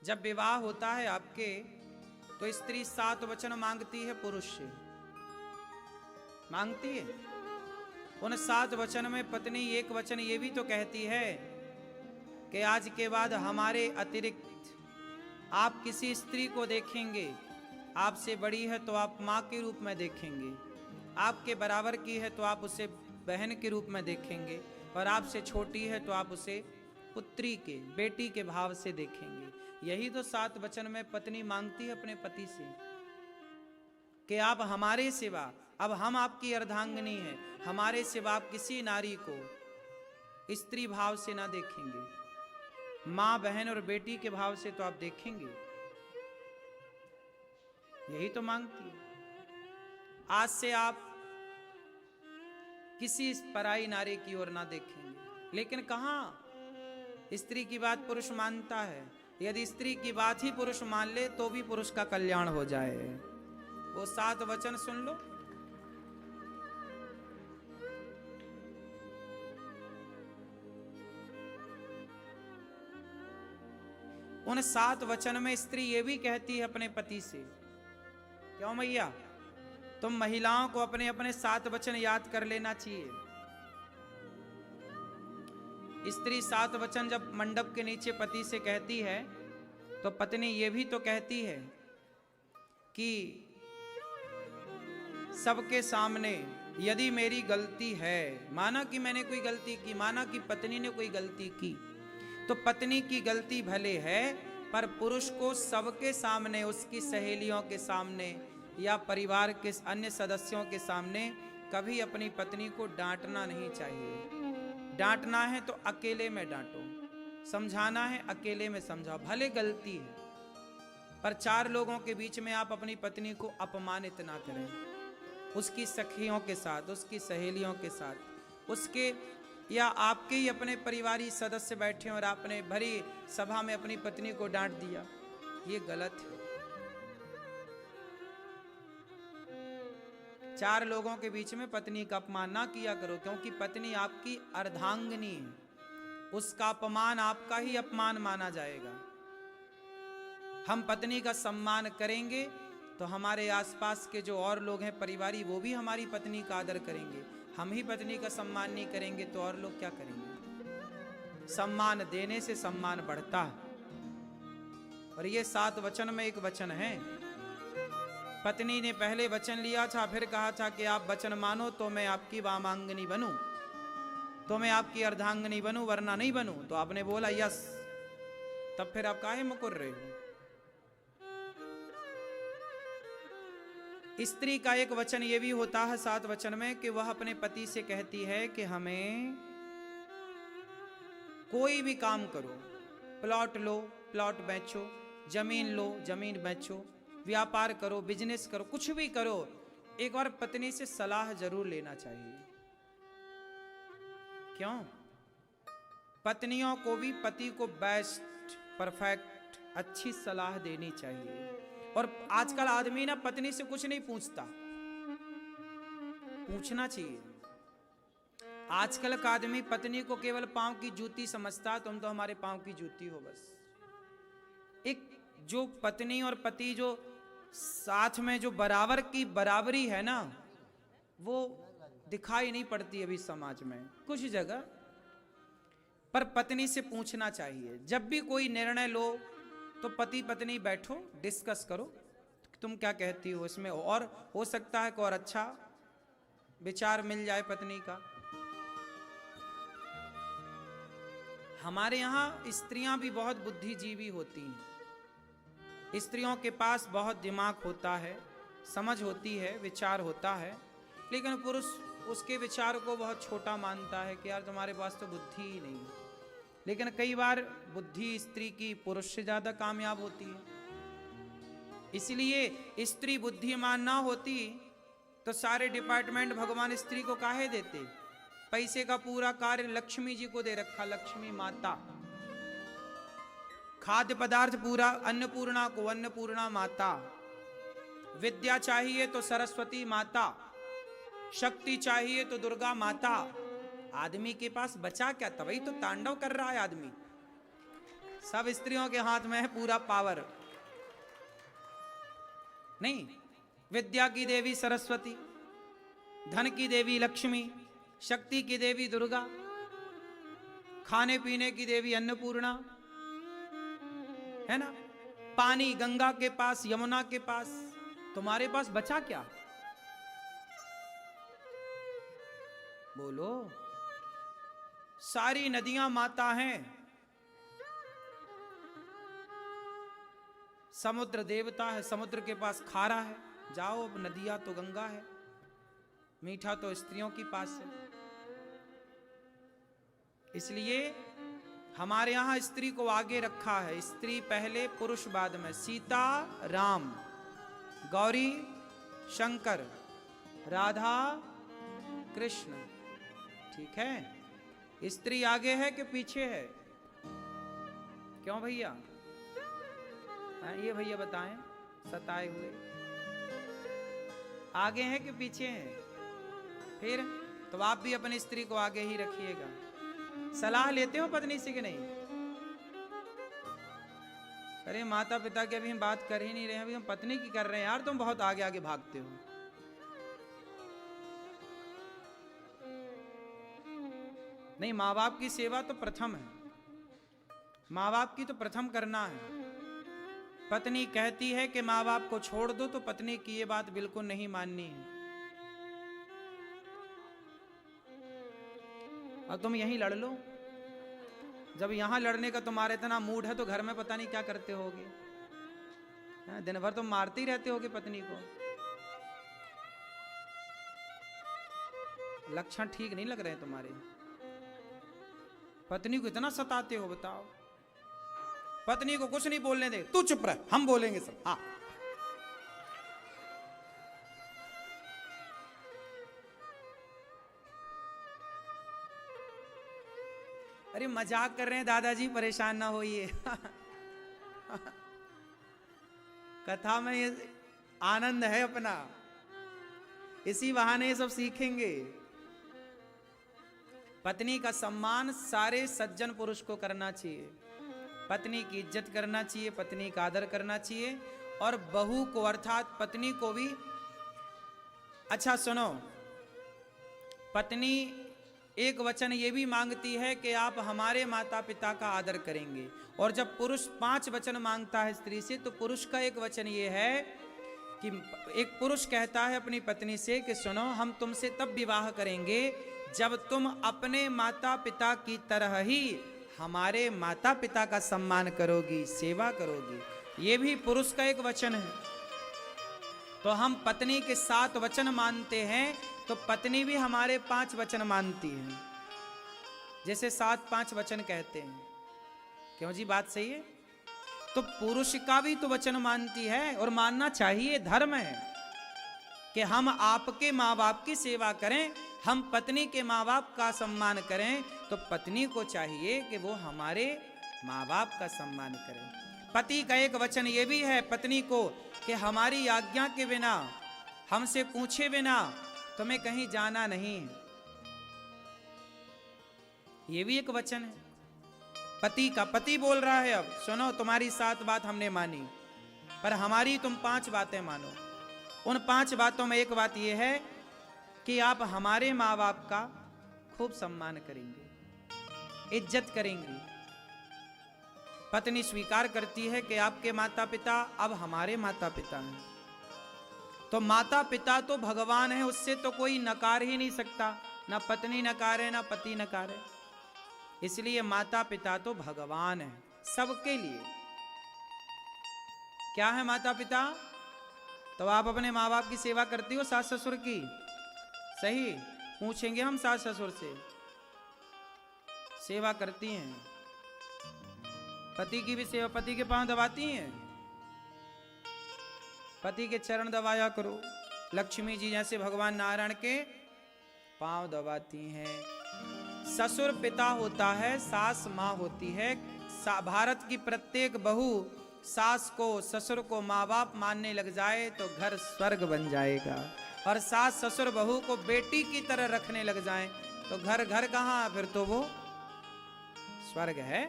जब विवाह होता है आपके तो स्त्री 7 वचन मांगती है पुरुष से, मांगती है। उन 7 वचन में पत्नी एक वचन ये भी तो कहती है कि आज के बाद हमारे अतिरिक्त आप किसी स्त्री को देखेंगे, आपसे बड़ी है तो आप माँ के रूप में देखेंगे, आपके बराबर की है तो आप उसे बहन के रूप में देखेंगे, और आपसे छोटी है तो आप उसे पुत्री के, बेटी के भाव से देखेंगे। यही तो 7 वचन में पत्नी मांगती है अपने पति से कि आप हमारे सिवा, अब हम आपकी अर्धांगिनी हैं, हमारे सिवा आप किसी नारी को स्त्री भाव से ना देखेंगे, मां बहन और बेटी के भाव से तो आप देखेंगे। यही तो मांगती है। आज से आप किसी पराई नारी की ओर ना देखेंगे। लेकिन कहां स्त्री की बात पुरुष मानता है। यदि स्त्री की बात ही पुरुष मान ले तो भी पुरुष का कल्याण हो जाए। वो 7 वचन सुन लो। उन 7 वचन में स्त्री ये भी कहती है अपने पति से, क्यों मैया, तुम महिलाओं को अपने अपने 7 वचन याद कर लेना चाहिए। स्त्री 7 वचन जब मंडप के नीचे पति से कहती है तो पत्नी ये भी तो कहती है कि सबके सामने यदि मेरी गलती है, माना कि मैंने कोई गलती की, माना कि पत्नी ने कोई गलती की, तो पत्नी की गलती भले है पर पुरुष को सबके सामने, उसकी सहेलियों के सामने या परिवार के अन्य सदस्यों के सामने कभी अपनी पत्नी को डांटना नहीं चाहिए। डांटना है तो अकेले में डांटो, समझाना है अकेले में समझाओ, भले गलती है पर 4 लोगों के बीच में आप अपनी पत्नी को अपमानित ना करें। उसकी सखियों के साथ, उसकी सहेलियों के साथ, उसके या आपके ही अपने परिवारी सदस्य बैठे और आपने भरी सभा में अपनी पत्नी को डांट दिया, ये गलत है। 4 लोगों के बीच में पत्नी का अपमान ना किया करो, क्योंकि पत्नी आपकी अर्धांगिनी है, उसका अपमान आपका ही अपमान माना जाएगा। हम पत्नी का सम्मान करेंगे तो हमारे आसपास के जो और लोग हैं परिवारी, वो भी हमारी पत्नी का आदर करेंगे। हम ही पत्नी का सम्मान नहीं करेंगे तो और लोग क्या करेंगे। सम्मान देने से सम्मान बढ़ता है। और ये 7 वचन में एक वचन है। पत्नी ने पहले वचन लिया था, फिर कहा था कि आप वचन मानो तो मैं आपकी वामांगनी बनूं, तो मैं आपकी अर्धांगिनी बनूं, वरना नहीं बनूं। तो आपने बोला यस, तब फिर आप काहे मुकुर रहे हो। स्त्री का एक वचन ये भी होता है 7 वचन में कि वह अपने पति से कहती है कि हमें कोई भी काम करो, प्लॉट लो, प्लॉट बेचो, जमीन लो, जमीन बेचो, व्यापार करो, बिजनेस करो, कुछ भी करो, एक बार पत्नी से सलाह जरूर लेना चाहिए। क्यों? पत्नियों को भी पति को बेस्ट, परफेक्ट, अच्छी सलाह देनी चाहिए। और आजकल आदमी ना पत्नी से कुछ नहीं पूछता, पूछना चाहिए। आजकल का आदमी पत्नी को केवल पांव की जूती समझता, तुम तो हमारे पांव की जूती हो बस। एक जो पत्नी और पति जो साथ में जो बराबर की बराबरी है ना, वो दिखाई नहीं पड़ती अभी समाज में कुछ जगह। पर पत्नी से पूछना चाहिए। जब भी कोई निर्णय लो तो पति पत्नी बैठो, डिस्कस करो, तुम क्या कहती हो इसमें, और हो सकता है कि और अच्छा विचार मिल जाए पत्नी का। हमारे यहां स्त्रियां भी बहुत बुद्धिजीवी होती हैं। स्त्रियों के पास बहुत दिमाग होता है, समझ होती है, विचार होता है, लेकिन पुरुष उसके विचार को बहुत छोटा मानता है कि यार तुम्हारे पास तो बुद्धि ही नहीं है। लेकिन कई बार बुद्धि स्त्री की पुरुष से ज्यादा कामयाब होती है। इसलिए स्त्री बुद्धिमान ना होती तो सारे डिपार्टमेंट भगवान स्त्री को काहे देते। पैसे का पूरा कार्य लक्ष्मी जी को दे रखा, लक्ष्मी माता। खाद्य पदार्थ पूरा अन्नपूर्णा को, अन्नपूर्णा माता। विद्या चाहिए तो सरस्वती माता, शक्ति चाहिए तो दुर्गा माता। आदमी के पास बचा क्या, तभी तो तांडव कर रहा है आदमी। सब स्त्रियों के हाथ में है पूरा पावर। नहीं, विद्या की देवी सरस्वती, धन की देवी लक्ष्मी, शक्ति की देवी दुर्गा, खाने पीने की देवी अन्नपूर्णा, है ना, पानी गंगा के पास, यमुना के पास। तुम्हारे पास बचा क्या? बोलो। सारी नदियां माता हैं, समुद्र देवता है, समुद्र के पास खारा है, जाओ अब नदियां तो गंगा है, मीठा तो स्त्रियों के पास है। इसलिए हमारे यहां स्त्री को आगे रखा है, स्त्री पहले पुरुष बाद में। सीता राम, गौरी शंकर, राधा कृष्ण, ठीक है। स्त्री आगे है कि पीछे है? क्यों भैया? ये भैया बताएं, सताए हुए, आगे हैं कि पीछे हैं? फिर तो आप भी अपनी स्त्री को आगे ही रखिएगा। सलाह लेते हो पत्नी से कि नहीं? अरे माता पिता की अभी हम बात कर ही नहीं रहे हैं, अभी हम पत्नी की कर रहे हैं। यार तुम बहुत आगे आगे भागते हो। नहीं, माँ बाप की सेवा तो प्रथम है, माँ बाप की तो प्रथम करना है। पत्नी कहती है कि माँ बाप को छोड़ दो, तो पत्नी की ये बात बिल्कुल नहीं माननी है। अब तुम यहीं लड़ लो। जब यहां लड़ने का तुम्हारा इतना मूड है तो घर में पता नहीं क्या करते होगे। दिन भर तुम मारते ही रहते होगे पत्नी को। लक्षण ठीक नहीं लग रहे हैं तुम्हारे। पत्नी को इतना सताते हो, बताओ। पत्नी को कुछ नहीं बोलने दे, तू चुप रह, हम बोलेंगे सब। हाँ, अरे मजाक कर रहे हैं दादाजी, परेशान ना होइए। कथा में ये आनंद है अपना, इसी बहाने ये सब सीखेंगे। पत्नी का सम्मान सारे सज्जन पुरुष को करना चाहिए, पत्नी की इज्जत करना चाहिए, पत्नी का आदर करना चाहिए। और बहू को अर्थात पत्नी को भी। अच्छा सुनो, पत्नी एक वचन ये भी मांगती है कि आप हमारे माता पिता का आदर करेंगे। और जब पुरुष 5 वचन मांगता है स्त्री से, तो पुरुष का एक वचन ये है कि एक पुरुष कहता है अपनी पत्नी से कि सुनो, हम तुमसे तब विवाह करेंगे जब तुम अपने माता पिता की तरह ही हमारे माता पिता का सम्मान करोगी, सेवा करोगी। ये भी पुरुष का एक वचन है। तो हम पत्नी के 7 वचन मानते हैं, तो पत्नी भी हमारे 5 वचन मानती है, जैसे 7 5 वचन कहते हैं। क्यों जी, बात सही है? तो पुरुष का भी तो वचन मानती है, और मानना चाहिए, धर्म है कि हम आपके माँ बाप की सेवा करें, हम पत्नी के माँ बाप का सम्मान करें। तो पत्नी को चाहिए कि वो हमारे माँ बाप का सम्मान करें। पति का एक वचन ये भी है पत्नी को कि हमारी आज्ञा के बिना, हमसे पूछे बिना तुम्हें कहीं जाना नहीं है। ये भी एक वचन है पति का। पति बोल रहा है, अब सुनो, तुम्हारी 7 बात हमने मानी, पर हमारी तुम 5 बातें मानो। उन 5 बातों में एक बात यह है कि आप हमारे माँ बाप का खूब सम्मान करेंगे, इज्जत करेंगे। पत्नी स्वीकार करती है कि आपके माता पिता अब हमारे माता पिता हैं। तो माता पिता तो भगवान है, उससे तो कोई नकार ही नहीं सकता, ना पत्नी नकारे ना पति नकारे। इसलिए माता पिता तो भगवान है सबके लिए। क्या है माता पिता? तो आप अपने माँ बाप की सेवा करती हो, सास ससुर की? सही पूछेंगे हम सास ससुर से, सेवा करती हैं? पति की भी सेवा, पति के पांव दबाती हैं? पति के चरण दबाया करो। लक्ष्मी जी जैसे भगवान नारायण के पांव दबाती हैं। ससुर पिता होता है, सास माँ होती है। भारत की प्रत्येक बहू सास को, ससुर को माँ बाप मानने लग जाए तो घर स्वर्ग बन जाएगा। और सास ससुर बहू को बेटी की तरह रखने लग जाए तो घर घर कहाँ, फिर तो वो स्वर्ग है।